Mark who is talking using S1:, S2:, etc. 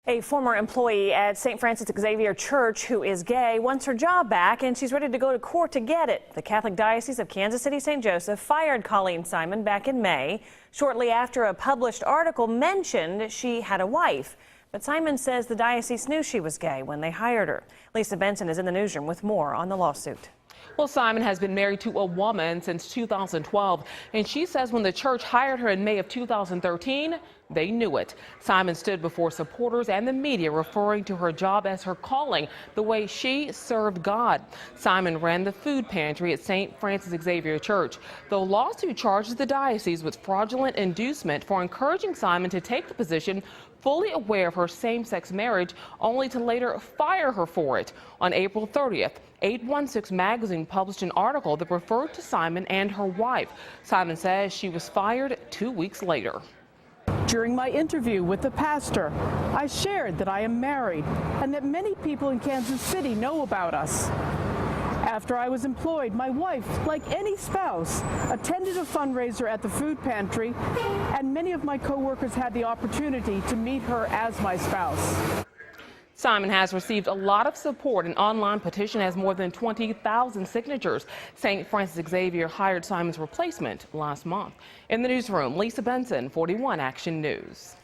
S1: A former employee at St. Francis Xavier Church who is gay wants her job back, and she's ready to go to court to get it. The Catholic Diocese of Kansas City St. Joseph fired Colleen Simon back in May, shortly after a published article mentioned she had a wife. But Simon says the diocese knew she was gay when they hired her. Lisa Benson is in the newsroom with more on the lawsuit.
S2: Well, Simon has been married to a woman since 2012, and she says when the church hired her in May of 2013, they knew it. Simon stood before supporters and the media referring to her job as her calling, the way she served God. Simon ran the food pantry at St. Francis Xavier Church. The lawsuit charges the diocese with fraudulent inducement for encouraging Simon to take the position, fully aware of her same-sex marriage, only to later fire her for it. On April 30th, 816 magazine published an article that referred to Simon and her wife. Simon says she was fired 2 weeks later.
S3: During my interview with the pastor, I shared that I am married and that many people in Kansas City know about us. After I was employed, my wife, like any spouse, attended a fundraiser at the food pantry, and many of my co-workers had the opportunity to meet her as my spouse.
S2: Simon has received a lot of support. An online petition has more than 20,000 signatures. St. Francis Xavier hired Simon's replacement last month. In the newsroom, Lisa Benson, 41 Action News.